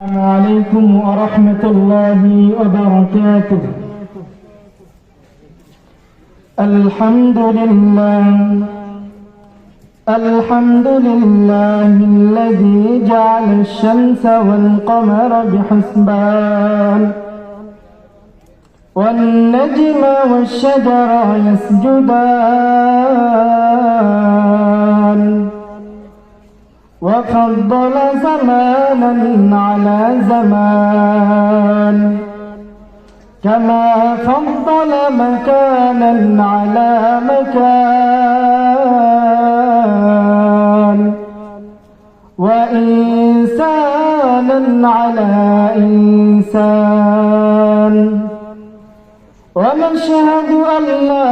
السلام عليكم ورحمة الله وبركاته. الحمد لله الذي جعل الشمس والقمر بحسبان والنجم والشجر يسجدان وفضل زمانا على زمان كما فضل مكانا على مكان وإنسانا على إنسان ونشهد أن لا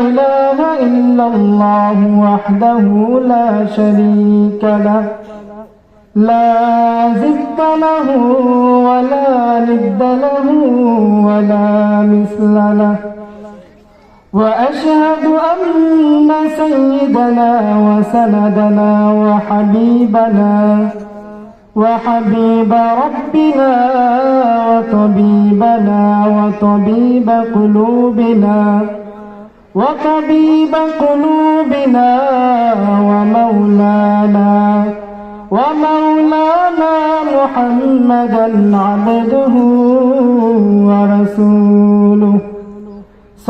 إله إلا الله وحده لا شريك له لا ضد له ولا ند له ولا مثل له وأشهد أن سيدنا وسندنا وحبيب ربنا وطبيب قلوبنا ومولانا محمدا عبده ورسوله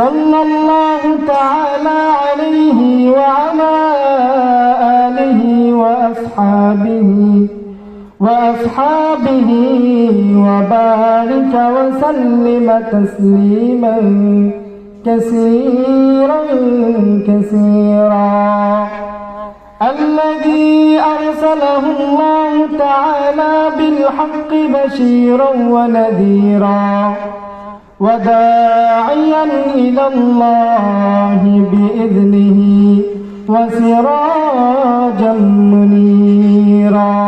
صلى الله تعالى عليه وعلى آله وأصحابه وبارك وسلم تسليما كثيرا الذي أرسله الله تعالى بالحق بشيرا ونذيرا وداعيا إلى الله بإذنه وسراجا منيرا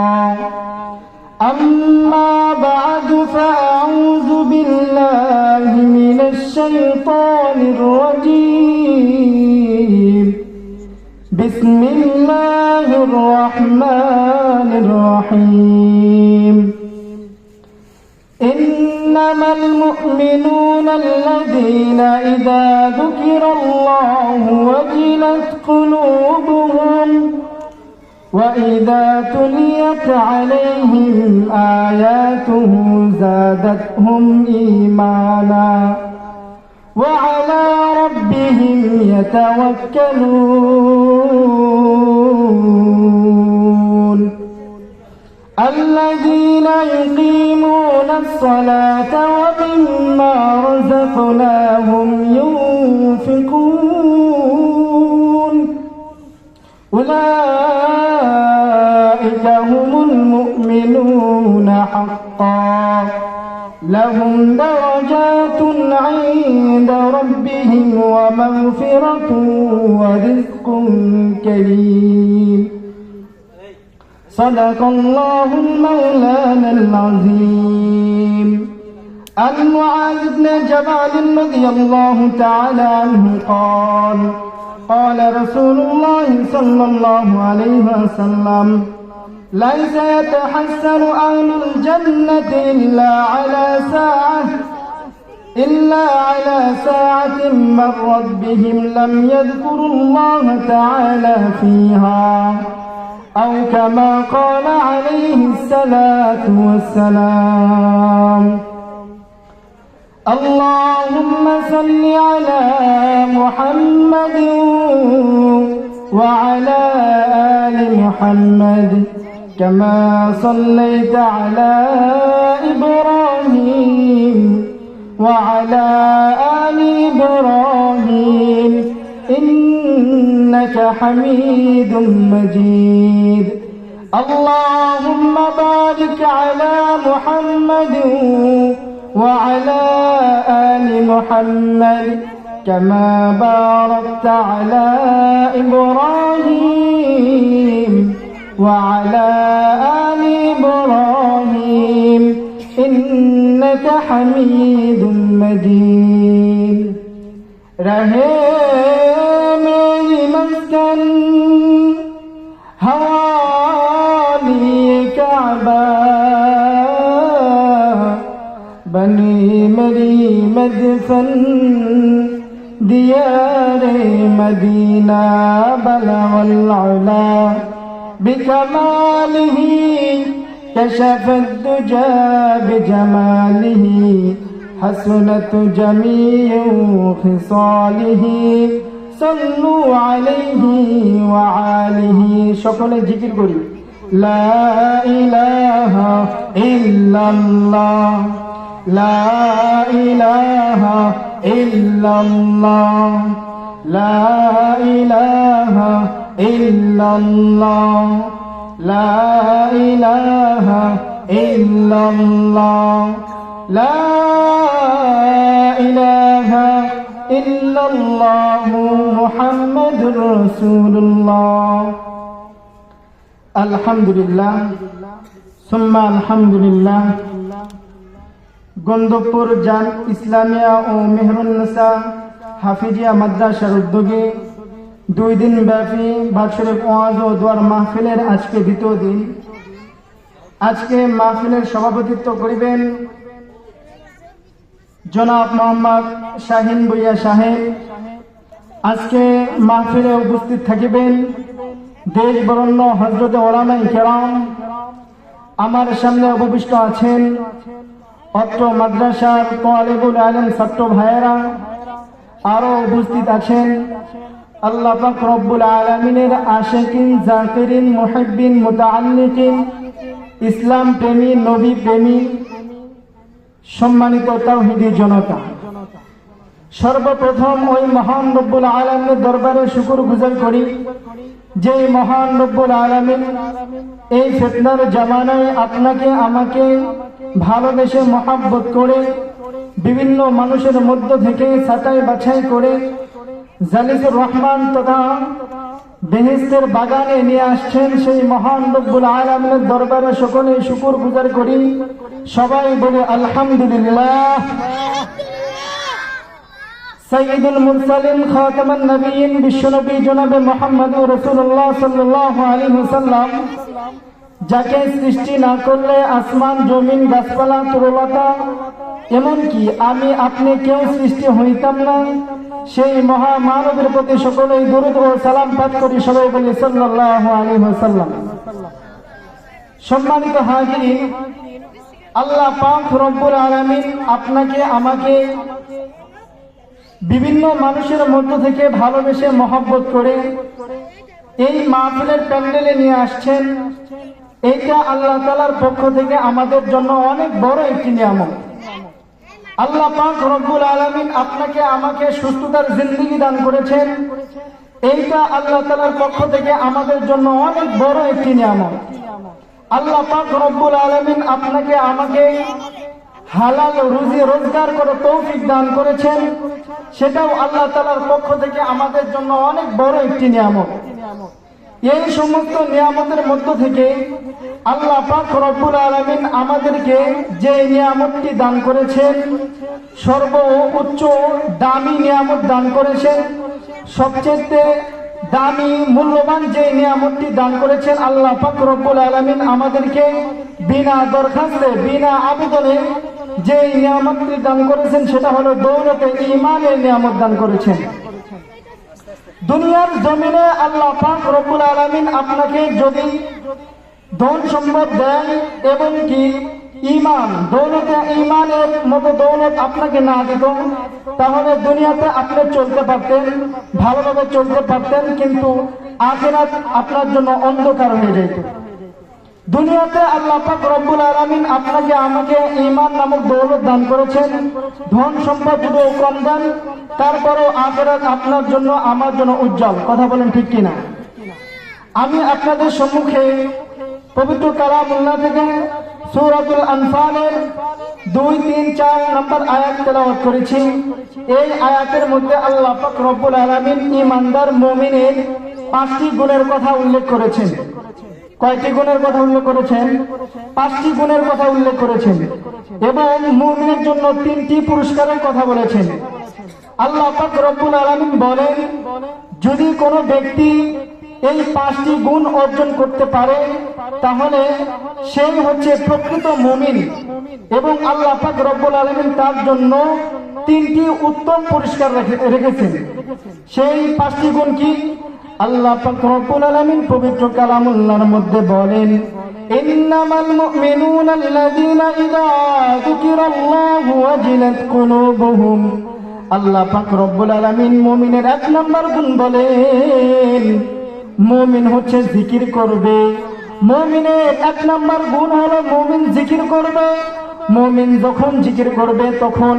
أما بعد فأعوذ بالله من الشيطان الرجيم بسم الله الرحمن الرحيم إنما المؤمنون الذين إذا ذكر الله وجلت قلوبهم وإذا تليت عليهم آياته زادتهم إيمانا وعلى ربهم يتوكلون الذين يقيمون الصلاة ومما رزقناهم ينفقون أولئك هم المؤمنون حقا لهم درجات عند ربهم ومغفرة ورزق كريم صدق الله المولانا العظيم. عن معاذ بن جبل رضي الله تعالى عنه قال رسول الله صلى الله عليه وسلم ليس يتحسن أهل الجنة إلا على ساعة مرت بهم لم يذكروا الله تعالى فيها أو كما قال عليه الصلاة والسلام. اللهم صل على محمد وعلى آل محمد كما صليت على إبراهيم وعلى آل إبراهيم إنك حميد مجيد. اللهم بارك على محمد وعلى آل محمد كما باركت على إبراهيم وعلى آل إبراهيم إنك حميد مجيد. رہے میری مسکن حوالی کعبہ बनी मेरी मदफन दियार मदीना बलगल उला बिकमालिही कशफ दुजा बिजमालिही हसनत जमीउ खिसालिही सल्लु अलैहि व आलिहि সকলে জিকির করি লা ইলাহা ইল্লাল্লাহ লা ইলাহা ইল্লাল্লাহ লা ইলাহা ইল্লাল্লাহ লা ইলাহা ইল্লাল্লাহ লা ইলাহা ইল্লাল্লাহু মুহাম্মাদুর রাসূলুল্লাহ আলহামদুলিল্লাহ সুম্মা আলহামদুলিল্লাহ। গন্ধপুর জান ইসলামিয়া ও মেহরুন্নেসা হাফিজিয়া মাদ্রাসার উদ্যোগে 2 দিন ব্যাপী বাৎসরিক ওয়াজ ও দোয়ার মাহফিলের আজকে দ্বিতীয় দিন। আজকে মাহফিলের সভাপতিত্ব করিবেন জনাব মোহাম্মদ শাহিন ভুঁইয়া সাহেব। আজকে মাহফিলে উপস্থিত থাকিবেন দেশ বরেণ্য হযরত ওলামায়ে কেরাম। আমার সামনে উপবিষ্ট আছেন অত্র মাদ্রাসার তালিবুল ইলম ছাত্র ভাইয়েরা। আরো উপস্থিত আছেন আল্লাহ পাক রব্বুল আলামিনের আশিকিন, জাকিরিন, মুহিব্বিন, মুতাআল্লিকিন, ইসলাম প্রেমী, নবী প্রেমী, সম্মানিত তাওহীদি জনতা। সর্বপ্রথম ওই মহান রব্বুল আলামিনের দরবারে শুকরগুজার করি যে মহান রব্বুল আলামিন এই ফিতনার জামানায় আপনাকে আমাকে ভালোবেসে মহব্বত করে বিভিন্ন মানুষের মধ্য থেকে ছাঁটাই বাছাই করে জালিসুর রহমান তথা বেহেশতের বাগানে নিয়ে আসছেন। সেই মহান রব্বুল আলামিনের দরবারে সকলে শুকরগুজার করি। সবাই বলে আলহামদুলিল্লাহ। সাইয়্যিদুল মুরসালিন খাতামুন নবিয়্যিন বিশ্বনবী জনাবে মুহাম্মদুর রাসূলুল্লাহ সাল্লাল্লাহু আলাইহি ওয়াসাল্লাম, যাকে সৃষ্টি না করলে আসমান, জমিন, গাছপালা, তরুলতা, এমনকি আমি আপনি কেউ সৃষ্টি হইতাম না, সেই মহামানবের প্রতি সকলেই দরুদ ও সালাম পাঠ করি। সবাই বলি সাল্লাল্লাহু আলাইহি ওয়াসাল্লাম। সম্মানিত হাজিরিন, আল্লাহ পাক রব্বুল আলামিন আপনাকে আমাকে বিভিন্ন মানুষের মধ্য থেকে ভালোবেসে মহব্বত করে এই মাহফিলের প্যান্ডেলে নিয়ে আসছেন। এইটা আল্লাহ তাআলার পক্ষ থেকে আমাদের জন্য অনেক বড় একটি নিয়ামত। আল্লাহ পাক রব্বুল আলামিন আপনাকে আমাকে সুস্থতার জিন্দেগি দান করেছেন। এইটা আল্লাহ তাআলার পক্ষ থেকে আমাদের জন্য অনেক বড় একটি নিয়ামত। আল্লাহ পাক রব্বুল আলামিন আপনাকে আমাকে হালাল রুজি রোজগার করে তৌফিক দান করেছেন। সেটাও আল্লাহ তাআলার পক্ষ থেকে আমাদের জন্য অনেক বড় একটি নিয়ামত। এই সমস্ত নিয়ামতের মধ্য থেকে আল্লাহ পাক রব্বুল আলামিন আমাদেরকে যে নিয়ামতটি দান করেছেন, সর্বোচ্চ দামি নিয়ামত দান করেছেন। সবচেয়ে দামি মূল্যবান যে নিয়ামতটি দান করেছেন আল্লাহ পাক রব্বুল আলামিন আমাদেরকে বিনা দরখাস্তে, বিনা আবেদনে যে নিয়ামতটি দান করেছেন সেটা হলো দৌলতে ঈমানের নিয়ামত দান করেছেন। দুনিয়ার জমিনে আল্লাহ পাক রব্বুল আলামিন আপনাকে যদি ধন সম্পদ দেন এবং কি ঈমান, দৌলতে ঈমানের মতো দৌলত আপনাকে না দিত, তাহলে দুনিয়াতে আপনি চলতে পারতেন, ভালোভাবে চলতে পারতেন, কিন্তু আখিরাত আপনার জন্য অন্ধকার হয়ে যেত। দুনিয়াতে আল্লাহ পাক রব্বুল আলামিন আপনাকে আমাকে ঈমান নামক দৌলত দান করেছেন। ধন সম্পদ যদিও কম দেন, তারপরও আখিরাত আপনার জন্য আমার জন্য উজ্জ্বল। কথা বলেন ঠিক কিনা? আমি আপনাদের সম্মুখে পবিত্র কালামুল্লাহ থেকে সূরাতুল আনফালের 2, 3, 4 নম্বর আয়াত তেলাওয়াত করেছি। এই আয়াতের মধ্যে আল্লাহ পাক রব্বুল আলামিন ঈমানদার মুমিনের 5টি গুণের কথা উল্লেখ করেছেন। কয়টি গুণের কথা উল্লেখ করেছেন? 5টি গুণের কথা উল্লেখ করেছেন এবং মুমিনের জন্য 3টি পুরস্কারের কথা বলেছেন। আল্লাহ পাক রব্বুল আলামিন বলেন, যদি কোনো ব্যক্তি এই 5টি গুণ অর্জন করতে পারে তাহলে সেই হচ্ছে প্রকৃত মুমিন। এবং আল্লাহ পাক রব্বুল আলামিন তার জন্য 3টি উত্তম পুরস্কার রেখেছেন। সেই 5টি গুণ কি? আল্লাহ পাক রব্বুল আলামিন পবিত্র কালামুল্লাহর মধ্যে বলেন, ইন্নামাল মুমিনুনা আল্লাযীনা ইযা যুকিরাল্লাহু ওয়াজিলাত কুলুবুহুম। আল্লাহ পাক রব্বুল আলামিন মুমিনের 1 নম্বর গুণ বলেন, মুমিন হচ্ছে জিকির করবে। মুমিনের 1 নম্বর গুণ হলো মুমিন জিকির করবে। মুমিন যখন জিকির করবে তখন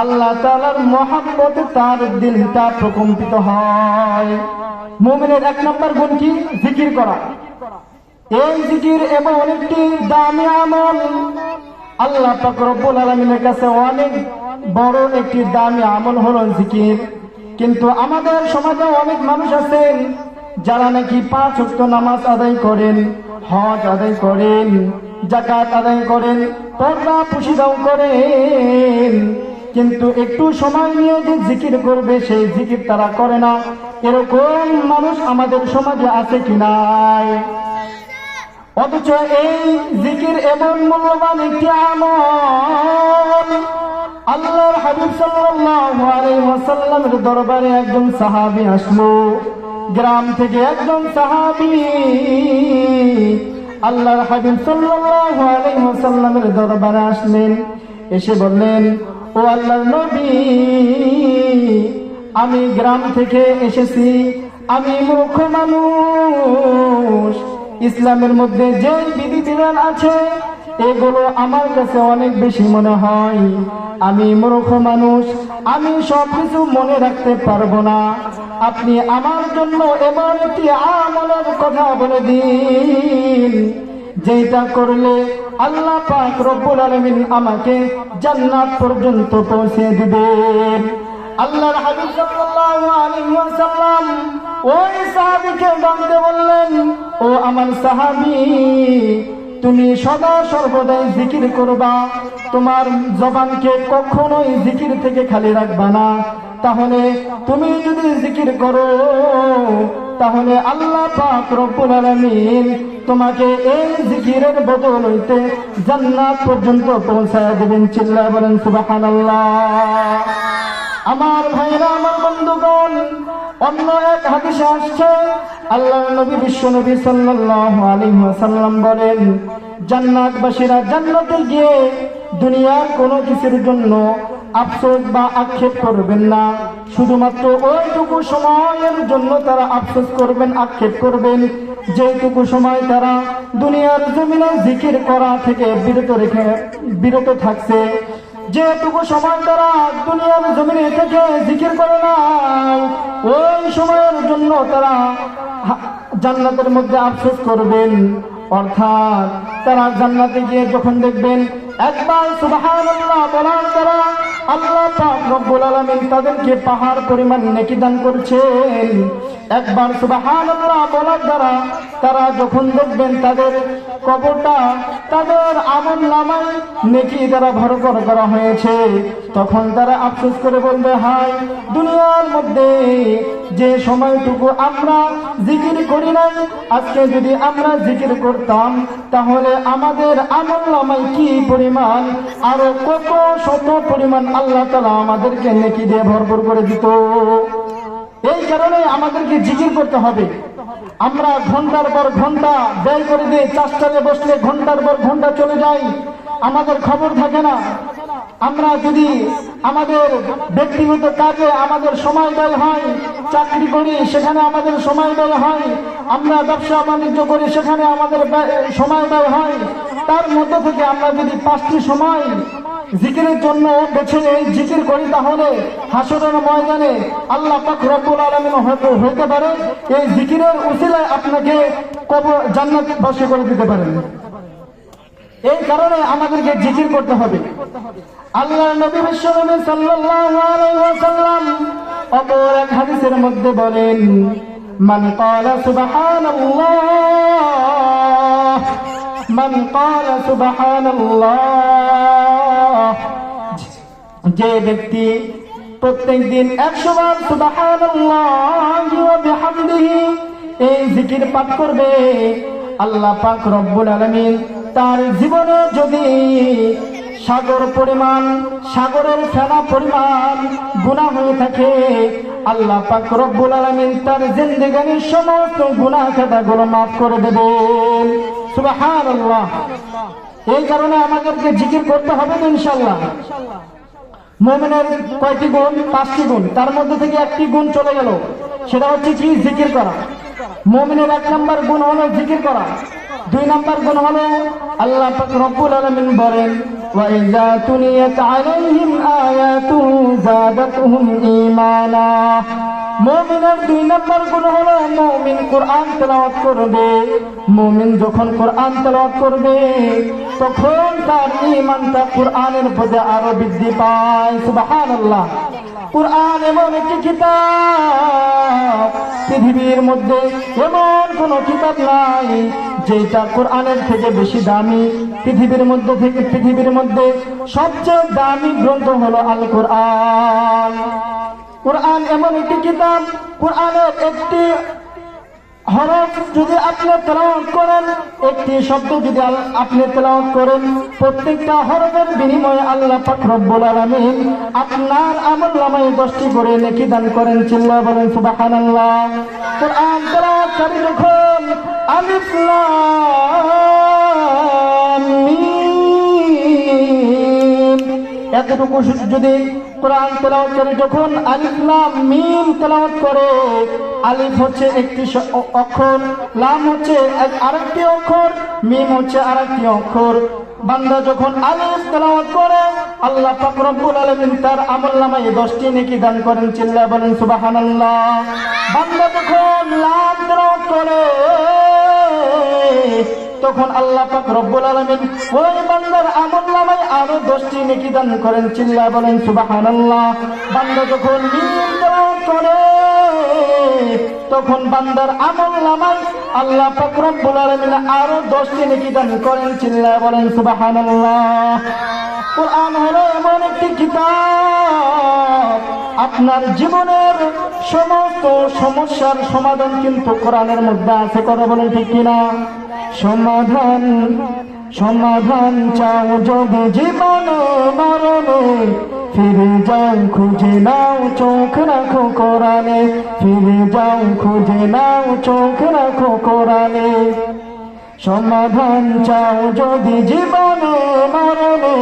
আল্লাহ তাআলার মহব্বতে তার দিলটা প্রকম্পিত হয়। মুমিনের 1 নম্বর গুণ কি? জিকির করা। এই জিকির এবং অনেকটি দামি আমল। আল্লাহ পাক রব্বুল আলামিনের কাছে অনেক বড় একটি দামি আমল হলো জিকির। কিন্তু আমাদের সমাজে অনেক মানুষ আছেন যারা নাকি 5 ওয়াক্ত নামাজ আদায় করেন, হজ আদায় করেন, যাকাত আদায় করেন, পর্দা পুশিদাও করেন, কিন্তু একটু সময় নিয়ে যে জিকির করবে সেই জিকির তারা করে না। এরকম মানুষ আমাদের সমাজে আছে কি নাই? অথচ এই জিকির এমন মূল্যবান একটি আমল। আল্লাহর হাবিব সাল্লাল্লাহু আলাইহি ওয়াসাল্লামের দরবারে একজন সাহাবী আসলো। গ্রাম থেকে একজন সাহাবী আল্লাহর হাবিব সাল্লাল্লাহু আলাইহি ওয়াসাল্লামের দরবারে আসলেন। এসে বললেন, ও আল্লাহর নবী, আমি গ্রাম থেকে এসেছি, আমি মূর্খ মানুষ। ইসলামের মধ্যে যে বিধিবিধান আছে এগুলো আমার কাছে অনেক বেশি মনে হয়। আমি মূর্খ মানুষ, আমি সবকিছু মনে রাখতে পারবো না। আপনি আমার জন্য এমন একটি আমলের কথা বলে দিন যেটা করলে আল্লাহ পাক রব্বুল আলামিন আমাকে জান্নাত পর্যন্ত পৌঁছে দিবেন। আল্লাহর হাবিব সাল্লাল্লাহু আলাইহি ওয়াসাল্লাম ওই সাহাবীকে ডাকতে বললেন, ও আমার সাহাবী, তুমি সদা সর্বদাই জিকির করবা, তোমার জবানকে কখনোই জিকির থেকে খালি রাখবা না। তাহলে তুমি যদি জিকির করো তাহলে আল্লাহ পাক রব্বুল আলামিন তোমাকে এই জিকিরের বদল হইতে জান্নাত পর্যন্ত পৌঁছায় দেবেন। চিল্লায় বলেন সুবহানাল্লাহ। আমার ভাইরা, আমার বন্ধুগণ, অন্য এক হাদিসে আসছে আল্লাহর নবী বিশ্ব নবী সাল্লাল্লাহু আলাইহি ওয়াসাল্লাম বলেন, জান্নাতবাসীরা জান্নাতে গিয়ে দুনিয়ার কোনো কিছুর জন্য আফসোস বা আক্ষেপ করবেন না। শুধুমাত্র ওইটুকু সময়ের জন্য তারা আফসোস করবেন, আক্ষেপ করবেন যেটুকু সময় তারা দুনিয়ার জমিনে জিকির করা থেকে বিরত থাকছে। যেটুকু সময় তারা দুনিয়ার জমিনে থেকে জিকির করে না, ওই সময়ের জন্য তারা জান্নাতের মধ্যে আফসোস করবেন। অর্থাৎ তারা জান্নাতে গিয়ে যখন দেখবেন একবার সুবহানাল্লাহ বলার দ্বারা আল্লাহ পাক রব্বুল আলামিন তাদেরকে পাহাড় পরিমাণ নেকি দান করছেন। একবার সুবহানাল্লাহ বলার দ্বারা তারা যখন দেখবেন তাদের কবরটা তাদের আমলনামায় নেকি দ্বারা ভরপুর করা হয়েছে, তখন তারা আফসোস করে বলবে, হায়, দুনিয়ার মধ্যে যে সময়টুকু আমরা জিকির করি নাই, আজকে যদি আমরা জিকির করতাম তাহলে আমাদের আমলনামায় কি পরিমাণ, আরো কত শত পরিমাণ আল্লাহ তাআলা আমাদেরকে নেকি দিয়ে ভরপুর করে দিত। এই কারণে আমাদেরকে জিকির করতে হবে। আমরা ঘন্টার পর ঘন্টা ব্যয় করে দিয়ে চাষটালে বসলে ঘন্টার পর ঘন্টা চলে যায়, আমাদের খবর থাকে না। আমরা যদি আমাদের ব্যক্তিগত কাজে আমাদের সময় ব্যয় হয়, চাকরি করি সেখানে আমাদের সময় ব্যয় হয়, আমরা ব্যবসা বাণিজ্য করি সেখানে আমাদের সময় ব্যয় হয়, তার মধ্য থেকে আমরা যদি 5টি সময় জিকিরের জন্য বেছে জিকির করি তাহলে হাসরের ময়দানে আল্লাহ পাক রব্বুল আলামিন হতে পারে এই জিকিরের উসিলায় আপনাকে জান্নাতবাসী করে দিতে পারেন। এই কারণে আমাদেরকে জিকির করতে হবে। আল্লাহর নবী বিশ্ব নবী সাল্লাল্লাহু আলাইহি ওয়াসাল্লাম অপর এক হাদিসের মধ্যে বলেন, মান ক্বালা সুবহানাল্লাহ, মান ক্বালা সুবহানাল্লাহ, যে ব্যক্তি প্রত্যেক দিন 100 বার সুবহানাল্লাহি ওয়া বিহামদিহি এই জিকির পাঠ করবে, আল্লাহ পাক রব্বুল আলামিন তার জীবনে যদি সাগর পরিমাণ, সাগরের ফেনা পরিমাণ গুনাহ হয়ে থাকে, আল্লাহ পাক রব্বুল আলামিন তার জিন্দেগানির সমস্ত গুনাহ খাতাগুলো মাফ করে দেবেন। সুবহানাল্লাহ। এই কারণে আমাদেরকে জিকির করতে হবে তো ইনশাআল্লাহ। মুমিনের কয়টি গুণ? 5টি গুণ। তার মধ্যে থেকে একটি গুণ চলে গেল, সেটা হচ্ছে কি? জিকির করা। মুমিনের 1 নম্বর গুণ হলো জিকির করা। 2 নম্বর গুণ হলো আল্লাহ পাক রব্বুল আলামিন বলেন, ওয়া ইযা তুলিয়াত আলাইহিম আয়াতুহু যাদাতুহুম ঈমানা। মুমিনের 2 নম্বর গুণ হলো মুমিন কোরআন তেলাওয়াত করবে। মুমিন যখন কোরআন তেলাওয়াত করবে তখন তার ঈমানটা কোরআনের প্রতি আরো বৃদ্ধি পায়। সুবহানাল্লাহ। কোরআন এমন একটি কিতাব, পৃথিবীর মধ্যে এমন কোন কিতাব নাই যেটা কোরআনের থেকে বেশি দামি। পৃথিবীর মধ্যে সবচেয়ে দামি গ্রন্থ হলো আল কোরআন। কোরআন এমন একটি কিতাব, কোরআনের একটি হরফ যদি আপনি তেলাওয়াত করেন, একটি শব্দ যদি আপনি তেলাওয়াত করেন, প্রত্যেকটা হরফের বিনিময়ে আল্লাহ পাক রব্বুল আলামিন আপনার আমলনামায় 10টি করে নেকি দান করেন। চিল্লায়ে বলেন সুবহানাল্লাহ। কোরআন তেলাওয়াতকারী যখন আলিফ লাম মিম, এতটুকু যদি কোরআন তেলাওয়াত করে, যখন আলিফ লাম মিম তেলাওয়াত করে, আলিফ হচ্ছে একটি অক্ষর, লাম হচ্ছে আরেকটি অক্ষর, মিম হচ্ছে আরেকটি অক্ষর। বান্দা যখন আলিফ তেলাওয়াত করে আল্লাহ পাক রব্বুল আলামিন তার আমলনামায় 10টি নেকি দান করেন। চিল্লায়ে বলেন সুবহানাল্লাহ। বান্দা যখন লাম তেলাওয়াত করে তখন আল্লাহ পাক রব্বুল আলামিন ওই বান্দার আমলনামায় আরো 10টি নেকি দান করেন। চিল্লায়ে বলেন সুবহানাল্লাহ। বান্দা যখন মিম তেলাওয়াত করে তখন বান্দার আমলনামায় আল্লাহ পাক রব্বুল আলামিন আরো 10টি নেকি দান করেন। চিল্লায়ে বলেন সুবহানাল্লাহ। কোরআন হলো এমন একটি কিতাব, আপনার জীবনের সমস্ত সমস্যার সমাধান কিন্তু কোরআনের মধ্যে আছে। কথা বলেন ঠিক কিনা? সমাধান চাও যদি জীবনে মরণে, ফিরে যাও খুঁজে নাও চোখ রাখো কোরআনে। ফিরে যাও খুঁজে নাও চোখ রাখো কোরআনে। সমাধান চাও যদি জীবনে মরণে,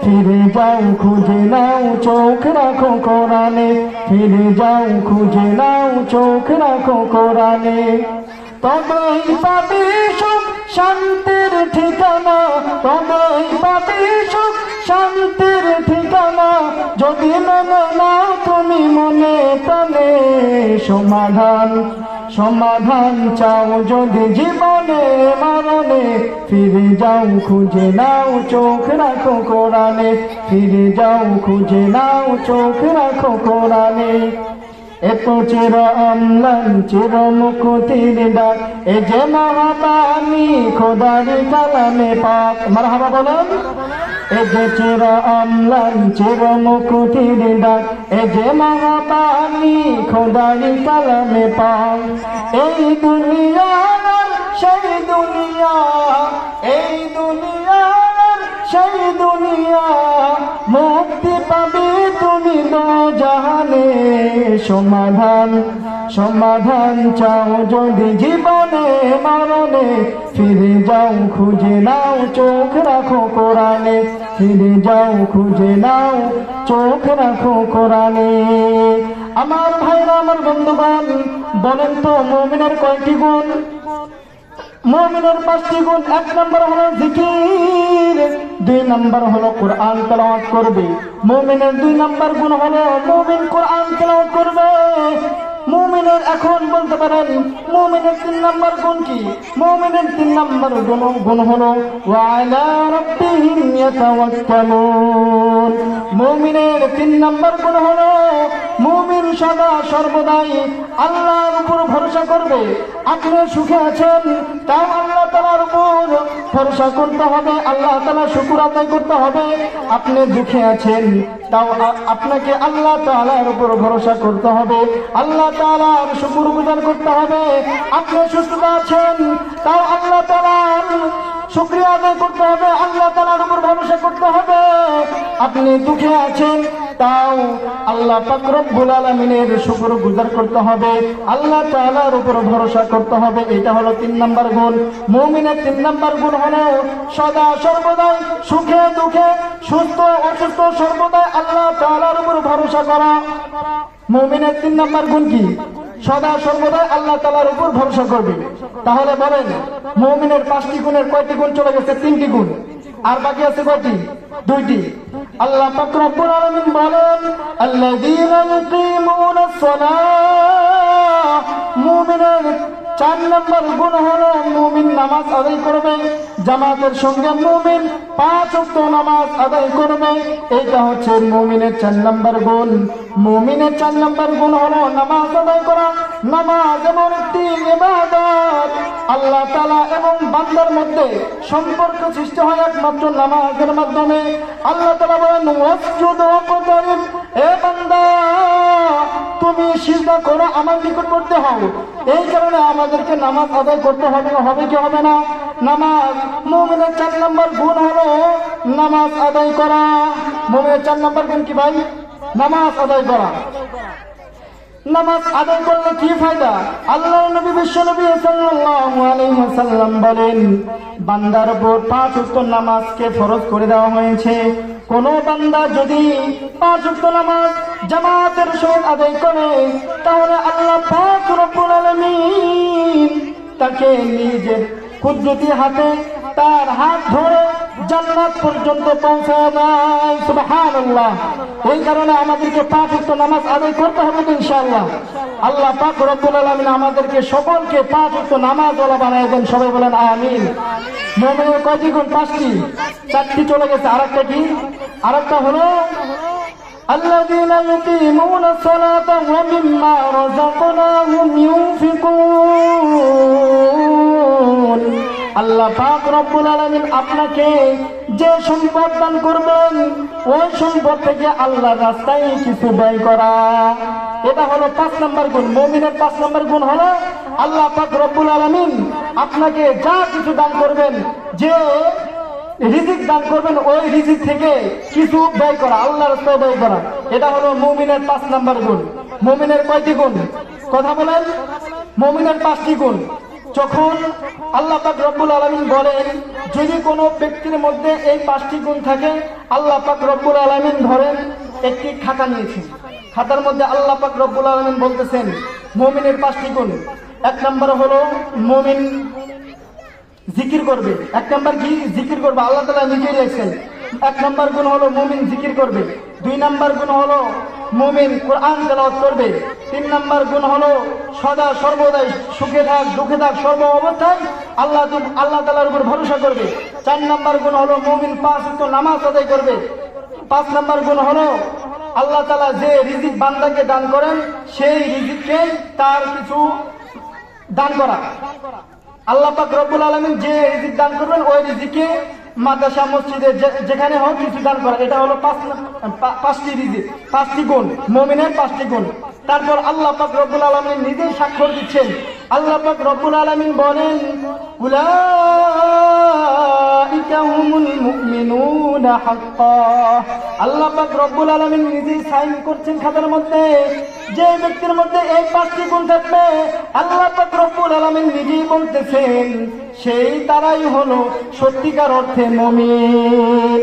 ফিরে যাও খুঁজে নাও চোখ রাখো কোরআনে। ফিরে যাও খুঁজে নাও চোখ রাখো কোরআনে। তবেই পাবে সুখ শান্তির ঠিকানা, তবেই পাবে সুখ শান্তির ঠিকানা, যদি মেনে নাও তুমি মনে প্রাণে। সমাধান চাও যদি জীবনে মরণে, ফিরে যাও খুঁজে নাও চোখ রাখো কোরআনে। ফিরে যাও খুঁজে নাও চোখ রাখো কোরআনে। এত চির অম্লান চির মুকুতির ডাক, এ যে মহাবাণী খোদারি কালামে পাক। মারহাবা বলেন। এ যে চির অম্লান চির মুকুতির ডাক, এ যে মহাবাণী খোদারি কালামে পাক। এই দুনিয়ার সেই দুনিয়া, এই দুনিয়ার সেই দুনিয়া, মুক্তি পাবে তুমি দোজাহানে। সমাধান চাও যদি জীবনে মরণে, ফিরে যাও খুঁজে নাও চোখ রাখো কোরআনে। ফিরে যাও খুঁজে নাও চোখ রাখো কোরআনে। আমার ভাইরা, আমার বন্ধুগণ, বলেন তো মুমিনের কয়টি গুণ? মুমিনের 5টি গুণ। 1 নম্বর হলো জিকির, 2 নম্বর হলো কোরআন তেলাওয়াত করবে। মুমিনের 2 নম্বর গুণ হলো মুমিন কোরআন তেলাওয়াত করবে। মুমিনের এখন বলতে পারেন মুমিনের 3 নম্বর গুণ কি? মুমিনের 3 নম্বর গুণ হলো ওয়া আলা রাব্বিহিম ইয়াতাওয়াক্কালুন। মুমিনের 3 নম্বর গুণ হলো মুমিন সদা সর্বদাই আল্লাহর উপর ভরসা করবে। আপনি সুখে আছেন, তাও আল্লাহ তাআলার উপর ভরসা করতে হবে, আল্লাহ তাআলা শুকর আদায় করতে হবে। আপনি দুঃখে আছেন, তাও আপনাকে আল্লাহ তাআলার উপর ভরসা করতে হবে, আল্লাহ তাআলার শুকর গুজার করতে হবে। আপনি সুস্থ আছেন, তাও আল্লাহ তাআলার শুকরিয়া আদায় করতে হবে, আল্লাহ তাআলার উপর ভরসা করতে হবে। আপনি দুঃখে আছেন, তাও আল্লাহ পাক রব্বুল আলামিনের শুকর গুজার করতে হবে, আল্লাহ তাআলার উপর ভরসা করতে হবে। এটা হলো 3 নম্বর গুণ। মুমিনের 3 নম্বর গুণ হলো সদা সর্বদাই সুখে দুঃখে সুস্থ অসুস্থ সর্বদাই আল্লাহ তাআলার উপর ভরসা করা। মুমিনের 3 নম্বর গুণ কি? সদা সর্বদাই আল্লাহ তাআলার উপর ভরসা করবে। তাহলে বলেন মুমিনের 5টি গুণের কয়টি গুণ চলে গেছে? 3টি গুণ। আর বাকি আছে কয়টি? 2টি। আল্লাহ পাক রব্বুল আলামিন বলেন আল্লাযীনা ইউকিমুনাস সালাহ। মুমিনের 4 নম্বর গুণ হলো মুমিন নামাজ আদায় করবে জামাতের সঙ্গে, মুমিন 5 ওয়াক্ত নামাজ আদায় করবে। এটা হচ্ছে মুমিনের 4 নম্বর গুণ। মুমিনের 4 নম্বর গুণ হলো নামাজ আদায় করা। নামাজ এমন একটি ইবাদত, আল্লাহ তাআলা এবং বান্দার মধ্যে সম্পর্ক সৃষ্টি হয় একমাত্র নামাজের মাধ্যমে। আল্লাহ তাআলা বলেন ওয়াসজুদ ওয়াকতারিব, এ বান্দা তুমি সিজদা করো, আমার নিকটবর্তী হও। এই কারণে আমাদেরকে নামাজ আদায় করতে হবে, হবে কি হবে না? নামাজ মুমিনের 4 নম্বর গুণ হলো নামাজ আদায় করা। মুমিনের 4 নম্বর গুণ কি ভাই? নামাজ আদায় করা। নামাজ আদায় করলে কি ফায়দা? আল্লাহর নবী বিশ্বনবী সাল্লাল্লাহু আলাইহি ওয়াসাল্লাম বলেন বান্দার উপর 5 ওয়াক্ত নামাজকে ফরজ করে দেওয়া হয়েছে। কোন বান্দা যদি 5 ওয়াক্ত নামাজ জামাতের সহিত আদায় করে, তাহলে আল্লাহ পাক রব্বুল আলামিন তাকে নিজের কুদরতি হাতে তার হাত ধরে জান্নাত পর্যন্ত পৌঁছায় দেয়। সুবহানাল্লাহ। এই কারণে আমাদেরকে 5 ওয়াক্ত নামাজ আদায় করতে হবে ইনশাআল্লাহ। আল্লাহ পাক রব্বুল আলামিন আমাদেরকে সকলকে 5 ওয়াক্ত নামাজওয়ালা বানায় দেন। সবাই বলেন আমিন। মুমিনের কয়টি গুণ? 5টি। 4টি চলে গেছে। আরেকটা কি? আরেকটা হলো আল্লাযীনা ইউকিমুনাস সালাতা ওয়া মিম্মা রাযাকনাহুম ইউনফিকুন। আল্লাহ পাক রব্বুল আলামিন আপনাকে যে সম্পদ দান করবেন, ওই সম্পদ থেকে আল্লাহর রাস্তায় কিছু ব্যয় করা। এটা হলো 5 নম্বর গুণ। মুমিনের 5 নম্বর গুণ হলো আল্লাহ পাক রব্বুল আলামিন আপনাকে যা কিছু দান করবেন, যে রিজিক দান করবেন, ওই রিজিক থেকে কিছু ব্যয় করা, আল্লাহর রাস্তায় ব্যয় করা। এটা হলো মুমিনের 5 নম্বর গুণ। মুমিনের কয়টি গুণ? কথা বলেন। মুমিনের 5টি গুণ। যখন আল্লাহ পাক রব্বুল আলামিন বলেন যদি কোনো ব্যক্তির মধ্যে এই 5টি গুণ থাকে, আল্লাহ পাক রব্বুল আলামিন ধরেন একটি খাতা নিয়েছেন, খাতার মধ্যে আল্লাহ পাক রব্বুল আলামিন বলতেছেন মুমিনের 5টি গুণ। 1 নম্বর হলো মুমিন জিকির করবে। 1 নম্বর কি? জিকির করবে। আল্লাহ তাআলা নিজেই লিখেছেন 1 নম্বর গুণ হলো মুমিন জিকির করবে। 2 নম্বর গুণ হলো মুমিন কোরআন তেলাওয়াত করবে। 3 নম্বর গুণ হলো সদা সর্বদাই সুখে থাক দুঃখে থাক সর্ব অবস্থায় আল্লাহ তাআলার উপর ভরসা করবে। 4 নম্বর গুণ হলো মুমিন 5 ওয়াক্ত নামাজ আদায় করবে। 5 নম্বর গুণ হলো আল্লাহ তাআলা যে রিজিক বান্দাকে দান করেন, সেই রিজিককে তার কিছু দান করা। আল্লাহ পাক রব্বুল আলামিন যে রিজিক দান করবেন, ওই রিজিকে মাদ্রাসা মসজিদে যেখানে হোক কিছু দান করা। এটা হলো 5টি রিজিক, 5টি গুণ। মুমিনের 5টি গুণ। তারপর আল্লাহ পাক রব্বুল আলামিন নিজেই স্বাক্ষর দিচ্ছেন। আল্লাহ পাক রব্বুল আলামিন বলেন উলাইকা হুমুল মুমিনুনা হাক্কা। আল্লাহ পাক রব্বুল আলামিন নিজেই সাইন করছেন খাতার মধ্যে। যে ব্যক্তির মধ্যে এই 5টি গুণ থাকবে, আল্লাহ পাক রব্বুল আলামিন নিজেই বলতেছেন সেই তারাই হলো সত্যিকার অর্থে মুমিন।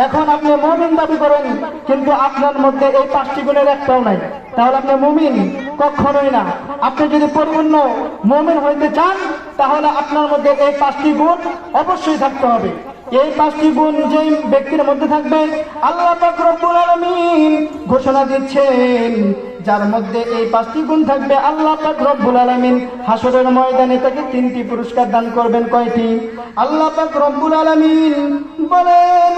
এখন আপনি মুমিন দাবি করেন, কিন্তু আপনার মধ্যে এই 5টি গুণের একটাও নাই, তাহলে আপনি মুমিন কখনোই না। আপনি যদি পরিপূর্ণ মুমিন হইতে চান, তাহলে আপনার মধ্যে এই 5টি গুণ অবশ্যই থাকতে হবে। এই 5টি গুণ যে ব্যক্তির মধ্যে থাকবে, আল্লাহ পাক রব্বুল আলামিন ঘোষণা দিচ্ছেন যার মধ্যে এই 5টি গুণ থাকবে, আল্লাহ পাক রব্বুল আলামিন হাসরের ময়দানে তাকে 3টি পুরস্কার দান করবেন। কয়টি? আল্লাহ পাক রব্বুল আলামিন বলেন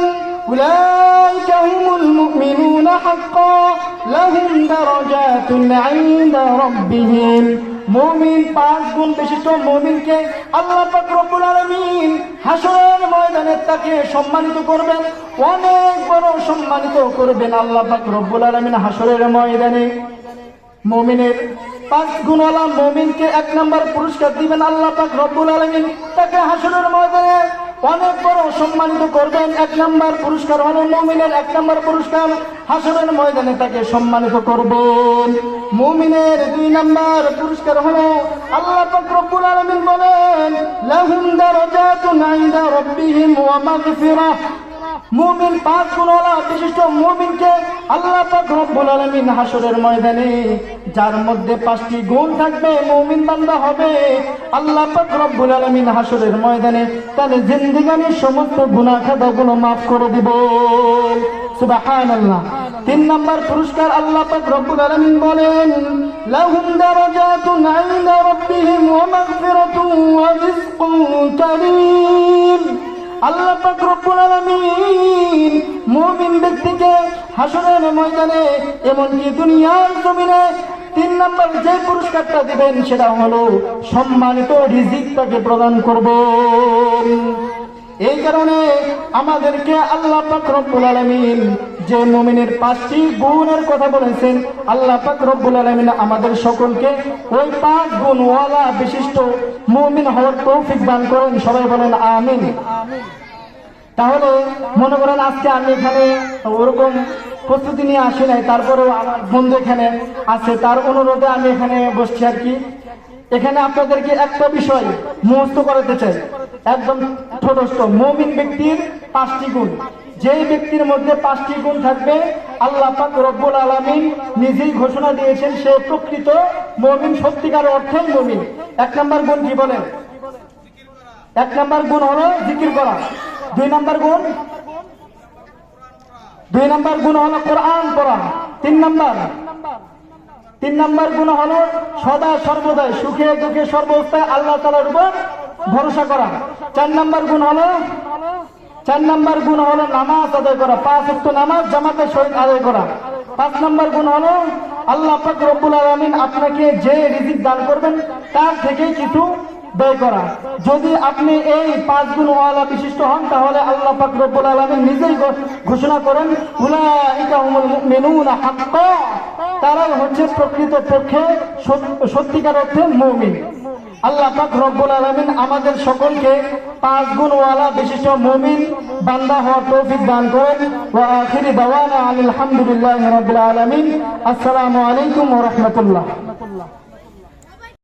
উলাইকা হুমুল মুমিনুনা হাক্কা লাহুম দারাজাতুন ইনদা রাব্বিহিম। মুমিন 5 গুণ বিশিষ্ট মুমিনকে আল্লাহ পাক রব্বুল আলামিন হাসরের ময়দানে তাকে সম্মানিত করবেন, অনেক বড় সম্মানিত করবেন আল্লাহ পাক রব্বুল আলামিন হাসরের ময়দানে। মুমিনের 5 গুণওয়ালা মুমিনকে 1 নম্বর পুরস্কার দিবেন আল্লাহ পাক রব্বুল আলামিন, তাকে হাসরের ময়দানে অনেক বড় সম্মানিত করবেন। 1 নম্বর পুরস্কার হলো মুমিনের 1 নম্বর পুরস্কার, হাসরের ময়দানে তাকে সম্মানিত করবেন। মুমিনের 2 নম্বর পুরস্কার হলো আল্লাহ পাক রব্বুল আলামিন বলেন লাহুম দারাজাতুন ইনদা রাব্বিহিম ওয়া মাগফিরাহ। মুমিন 5 গুণওয়ালা বিশিষ্ট মুমিনকে আল্লাহ পাক রব্বুল আলামিন হাসরের ময়দানে, যার মধ্যে 5টি গুণ থাকবে, মুমিন বান্দা হবে, আল্লাহ পাক রব্বুল আলামিন হাসরের ময়দানে তার জিন্দেগানির সমস্ত গুনাহ খাতাগুলো maaf করে দিবেন। সুবহানাল্লাহ। 3 নম্বর পুরস্কার আল্লাহ পাক রব্বুল আলামিন বলেন লাহুম দারাজাতুন ইনদা রাব্বিহিম ওয়া মাগফিরাতুন ওয়া রিজকুন কারীম। আল্লাহ পাক রব্বুল আলামিন মুমিন ব্যক্তিকে হাসরের ময়দানে এমনকি দুনিয়ার জমিনে 3 নম্বর যে পুরস্কারটা দিবেন সেটা হলো সম্মানিত রিজিক তাকে প্রদান করবেন। এই কারণে আমাদেরকে আল্লাহ পাক রব্বুল আলামিন যে মুমিনের 5টি গুণের কথা বলেছেন, আল্লাহ পাক রব্বুল আলামিন আমাদের সকলকে ওই 5 গুণওয়ালা বিশিষ্ট মুমিন হওয়ার তৌফিক দান করেন। সবাই বলেন আমিন। তাহলে মনে করেন আজকে আমি এখানে ওরকম প্রস্তুতি নিয়ে আসি নাই, তারপরেও আমার বন্ধু এখানে আছে, তার অনুরোধে আমি এখানে বসছি আর কি। এখানে আপনাদেরকে একটা বিষয় মুখস্থ করাতে চাই, একদম ছোটস্থ। মুমিন ব্যক্তির 5টি গুণ, যেই ব্যক্তির মধ্যে 5টি গুণ থাকবে আল্লাহ পাক রব্বুল আলামিন নিজেই ঘোষণা দিয়েছেন সে প্রকৃত মুমিন, সত্যিকার অর্থেই মুমিন। 1 নম্বর গুণ কি বলেন? 1 নম্বর গুণ হলো জিকির করা। 2 নম্বর গুণ হলো কোরআন পড়া। 3 নম্বর গুণ হলো সদা সর্বদাই সুখে দুঃখে সর্বাবস্থায় আল্লাহ তাআলার উপর ভরসা করা। 4 নম্বর গুণ হলো নামাজ আদায় করা, 5 ওয়াক্ত নামাজ জামাতের সহিত আদায় করা। 5 নম্বর গুণ হলো আল্লাহ পাক রব্বুল আলামিন আপনাকে যে রিজিক দান করবেন তার থেকে কিছু ব্যয় করা। যদি আপনি এই 5 গুণওয়ালা বিশিষ্ট হন তাহলে আল্লাহ পাক রব্বুল আলামিন নিজেই ঘোষণা করেন উলাইকা হুমুল মুমিনুনা হাক্কা, তারাই হচ্ছে প্রকৃত পক্ষে সত্যিকার অর্থে মুমিন। আল্লাহ পাক রব্বুল আলামিন আমাদের সকলকে 5 গুণওয়ালা বিশিষ্ট মুমিন বান্দা হওয়ার তৌফিক দান করেন। ওয়া আখিরি দাওয়ানা আলহামদুলিল্লাহি রাব্বিল আলামিন। আসসালামু আলাইকুম ওয়া রাহমাতুল্লাহ।